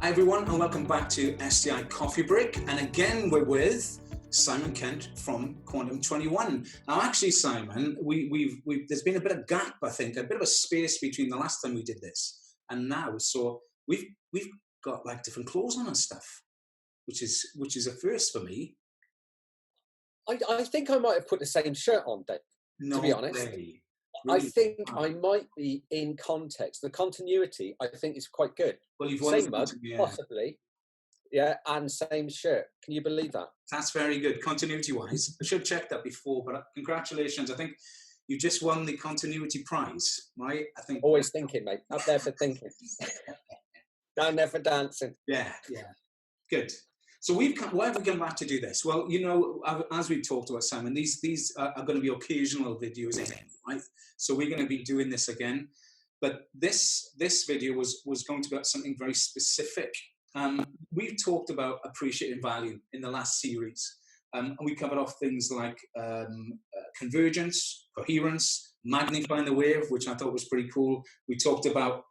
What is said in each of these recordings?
Hi everyone, and welcome back to SDI Coffee Break. And again, we're with Simon Kent from Quantum 21. Now, actually, Simon, there's been a bit of gap, I think, a bit of a space between the last time we did this and now. So we've got like different clothes on and stuff, which is a first for me. I think I might have put the same shirt on, Dave, to be honest. Really? I think I might be in context. The continuity, I think, is quite good. Well, you've same mug, possibly. Yeah, and same shirt. Can you believe that? That's very good, continuity-wise. I should have checked that before, but congratulations. I think you just won the continuity prize, right? I think. Always thinking, mate. Up there for thinking. Down there for dancing. Yeah. Good. So why have we come back to do this? Well, you know, as we've talked about, Simon, these are going to be occasional videos again, right? So we're going to be doing this again. But this video was going to be about something very specific. We've talked about appreciating value in the last series. And we covered off things like convergence, coherence, magnifying the wave, which I thought was pretty cool. We talked about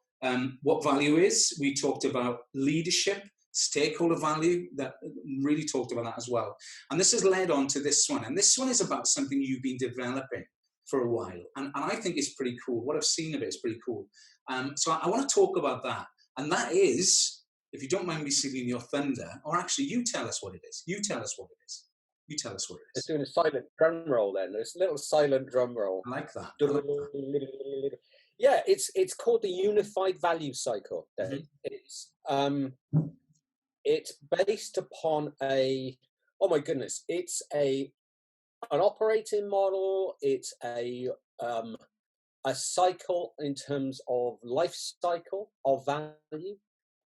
what value is. We talked about leadership, stakeholder value, that really talked about that as well. And this has led on to this one. And this one is about something you've been developing for a while. And I think it's pretty cool. What I've seen of it is pretty cool. So I want to talk about that. And that is, if you don't mind me stealing your thunder, or actually you tell us what it is. You tell us what it is. It's doing a silent drum roll then. There's a little silent drum roll. I like that. Yeah, it's called the Unified Value Cycle. Mm-hmm. It's based upon it's an operating model. It's a cycle in terms of life cycle of value.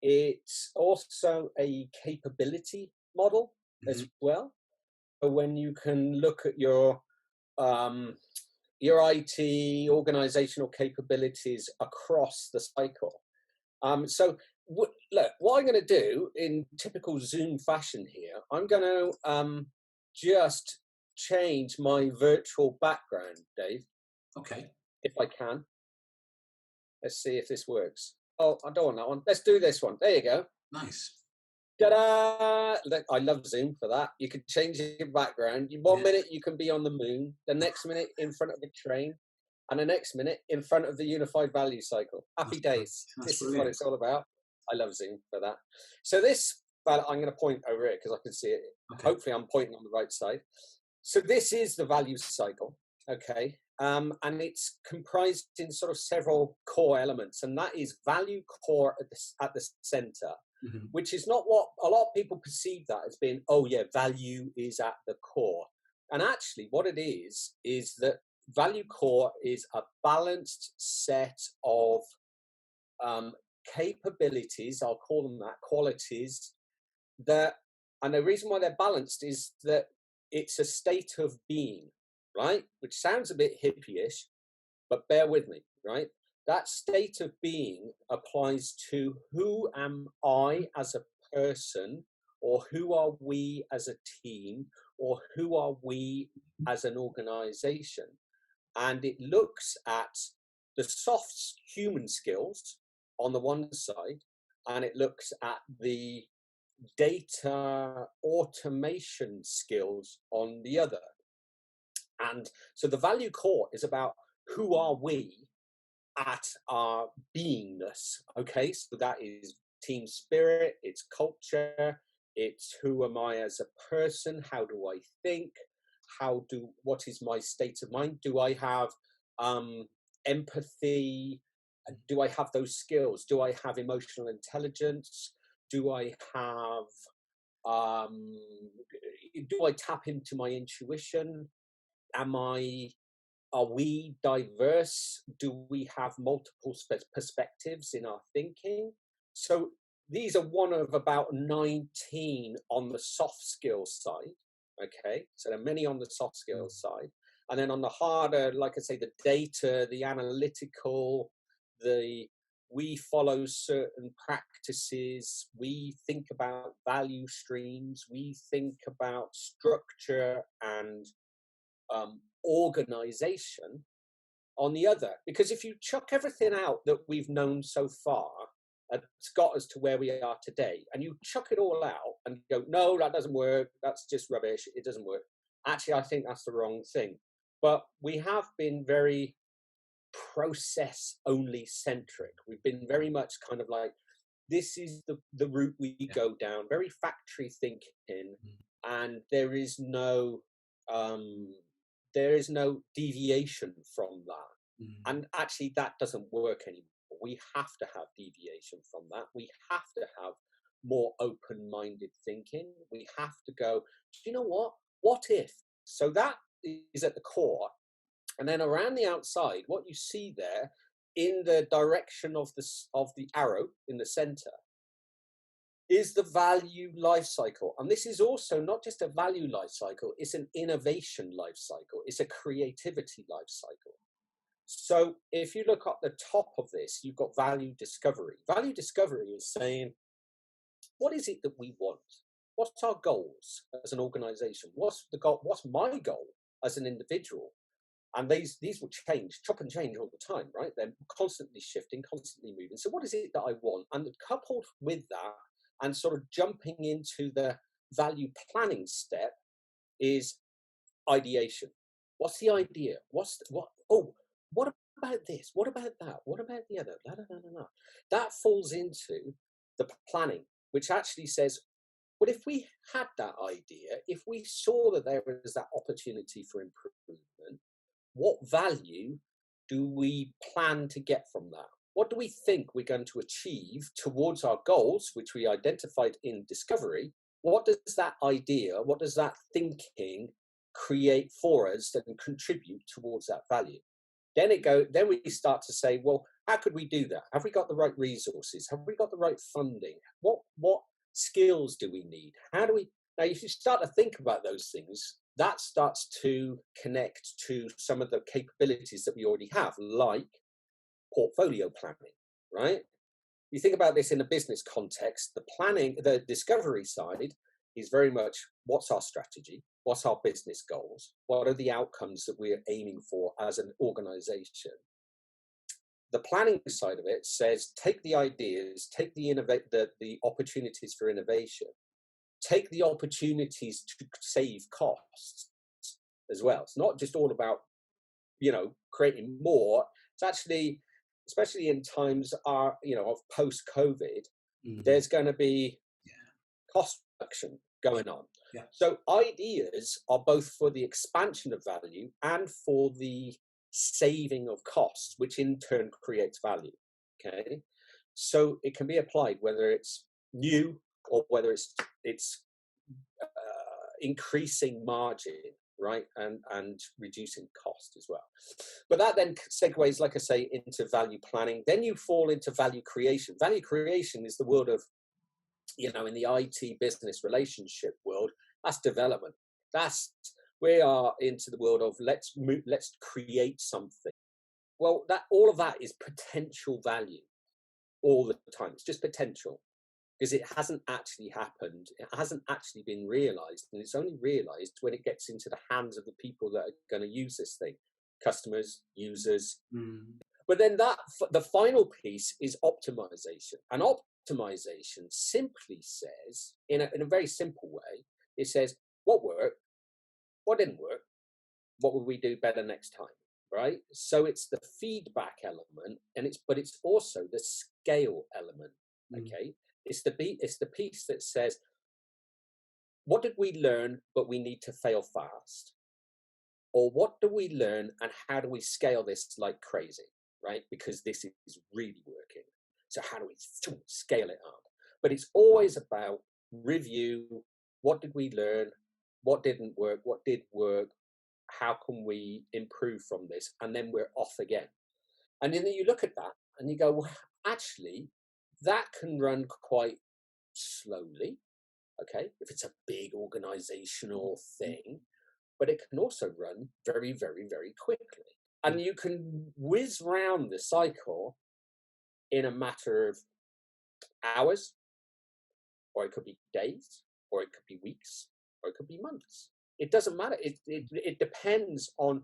It's also a capability model as well. So when you can look at your IT organizational capabilities across the cycle. Look, what I'm going to do in typical Zoom fashion here, I'm going to just change my virtual background, Dave. Okay. If I can. Let's see if this works. Oh, I don't want that one. Let's do this one. There you go. Nice. Ta-da! Look, I love Zoom for that. You can change your background. One minute you can be on the moon, the next minute in front of a train, and the next minute in front of the Unified Value Cycle. Happy days. This is what it's all about. I love Zoom for that. So this, I'm going to point over it because I can see it. Okay. Hopefully I'm pointing on the right side. So this is the value cycle, okay? And it's comprised in sort of several core elements, and that is value core at the center, which is not what a lot of people perceive that as being, oh yeah, value is at the core. And actually what it is that value core is a balanced set of capabilities, I'll call them that, qualities, and the reason why they're balanced is that it's a state of being, right? Which sounds a bit hippie-ish, but bear with me, right? That state of being applies to who am I as a person, or who are we as a team, or who are we as an organization. And it looks at the soft human skills on the one side, and it looks at the data automation skills on the other. And so the value core is about who are we at our beingness, okay? So that is team spirit, it's culture, it's who am I as a person, how do I think, what is my state of mind, do I have empathy, do I have those skills, do I have emotional intelligence, do I have, do I tap into my intuition, are we diverse, do we have multiple perspectives in our thinking? So these are one of about 19 on the soft skills side, okay? So there are many on the soft skills side. And then on the harder, like I say, the data, the analytical, we follow certain practices, we think about value streams, we think about structure and organization on the other. Because if you chuck everything out that we've known so far, It's got us to where we are today. And you chuck it all out and go, no, that doesn't work. That's just rubbish. It doesn't work. Actually, I think that's the wrong thing. But we have been very process only centric. We've been very much kind of like, this is the route we go down, very factory thinking, and there is no deviation from that. And actually, that doesn't work anymore. We have to have deviation from that. We have to have more open-minded thinking. We have to go, do you know what? What if? So that is at the core. And then around the outside, what you see there in the direction of the arrow in the center is the value life cycle. And this is also not just a value life cycle, it's an innovation life cycle. It's a creativity life cycle. So if you look at the top of this, you've got value discovery. Value discovery is saying, what is it that we want? What's our goals as an organization? What's the goal? What's my goal as an individual? And these will change, chop and change all the time, right? They're constantly shifting, constantly moving. So what is it that I want? And coupled with that, and sort of jumping into the value planning step, is ideation. What's the idea? What about this? What about that? What about the other? Blah, blah, blah, blah, blah. That falls into the planning, which actually says, well, if we had that idea, if we saw that there was that opportunity for improvement, what value do we plan to get from that? What do we think we're going to achieve towards our goals, which we identified in discovery? What does that idea, what does that thinking create for us that can contribute towards that value? Then we start to say, well, how could we do that? Have we got the right resources? Have we got the right funding? What skills do we need? How do we, now if you start to think about those things, that starts to connect to some of the capabilities that we already have, like portfolio planning, right? You think about this in a business context, the planning, the discovery side is very much, what's our strategy? What's our business goals? What are the outcomes that we're aiming for as an organization? The planning side of it says, take the ideas, take the opportunities for innovation, take the opportunities to save costs as well. It's not just all about, creating more. It's actually, especially in times of post-COVID, there's going to be cost reduction going on. Yeah. So ideas are both for the expansion of value and for the saving of costs, which in turn creates value. Okay, so it can be applied whether it's new or whether it's increasing margin, right, and reducing cost as well. But that then segues, like I say, into value planning. Then you fall into value creation. Value creation is the world of, in the IT business relationship world, that's development. We are into the world of let's create something. Well, all of that is potential value all the time. It's just potential, because it hasn't actually happened. It hasn't actually been realized, and it's only realized when it gets into the hands of the people that are going to use this thing, customers, users. But then the final piece is optimization. And optimization simply says, in a very simple way, it says, what worked, what didn't work, what would we do better next time, right? So it's the feedback element, but it's also the scale element, okay? It's the piece that says, what did we learn, but we need to fail fast? Or what do we learn and how do we scale this like crazy, right? Because this is really working. So how do we scale it up? But it's always about review. What did we learn? What didn't work? What did work? How can we improve from this? And then we're off again. And then you look at that and you go, well, actually, that can run quite slowly, okay, if it's a big organizational thing, but it can also run very, very, very quickly. And you can whiz round the cycle in a matter of hours, or it could be days, or it could be weeks, or it could be months. It doesn't matter. It depends on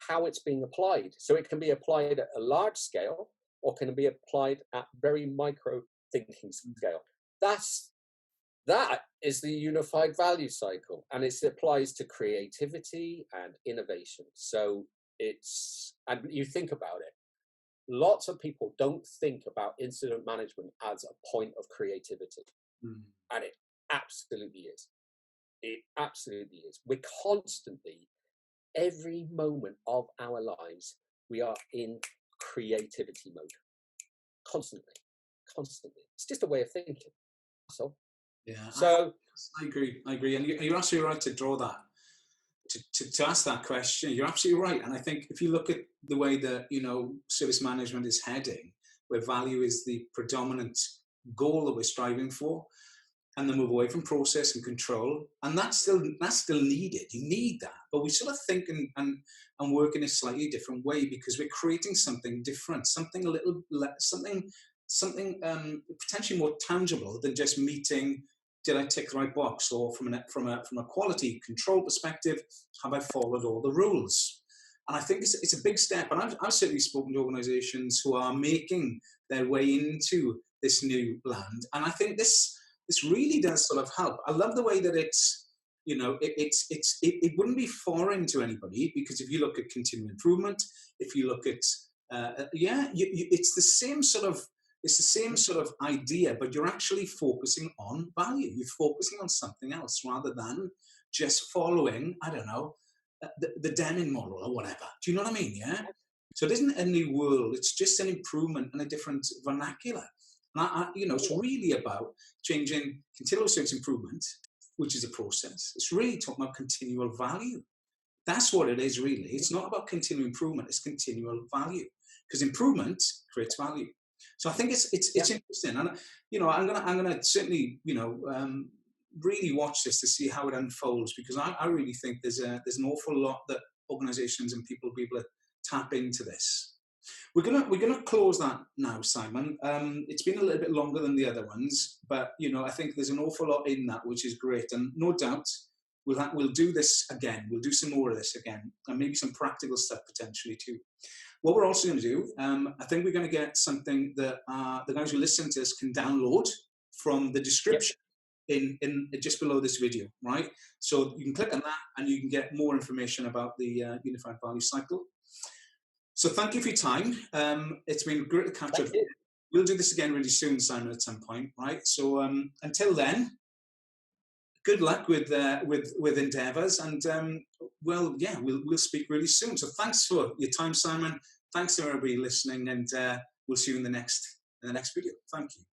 how it's being applied. So it can be applied at a large scale, or can be applied at very micro thinking scale. That is the unified value cycle, and it applies to creativity and innovation. So and you think about it, lots of people don't think about incident management as a point of creativity. And it absolutely is. It absolutely is. We're constantly, every moment of our lives, we are in creativity mode. Constantly. It's just a way of thinking. So, I agree. And you're absolutely right to draw that, to ask that question. You're absolutely right. And I think if you look at the way that, service management is heading, where value is the predominant goal that we're striving for, and then move away from process and control, and that's still needed. You need that, but we sort of think and work in a slightly different way, because we're creating something different, something a little something potentially more tangible than just meeting. Did I tick the right box? Or from a quality control perspective, have I followed all the rules? And I think it's a big step. And I've certainly spoken to organisations who are making their way into this new land, and I think this really does sort of help. I love the way that it's, it wouldn't be foreign to anybody, because if you look at continuous improvement, if you look at, it's the same sort of idea, but you're actually focusing on value. You're focusing on something else rather than just following, I don't know, the Deming model or whatever. Do you know what I mean? Yeah. So it isn't a new world. It's just an improvement and a different vernacular. And it's really about changing continuous service improvement, which is a process. It's really talking about continual value. That's what it is, really. It's not about continual improvement. It's continual value, because improvement creates value. So I think it's interesting, and I'm gonna certainly really watch this to see how it unfolds, because I really think there's an awful lot that organisations and people will be able to tap into this. We're gonna close that now, Simon. It's been a little bit longer than the other ones, but I think there's an awful lot in that, which is great, and no doubt we'll do this again. We'll do some more of this again, and maybe some practical stuff potentially too. What we're also going to do, I think we're going to get something that the guys who listen to this can download from the description in just below this video, right? So you can click on that, and you can get more information about the Unified Value Cycle. So thank you for your time. It's been great to catch up. We'll do this again really soon, Simon, at some point, right? So until then, good luck with endeavours, and we'll speak really soon. So thanks for your time, Simon. Thanks to everybody listening, and we'll see you in the next video. Thank you.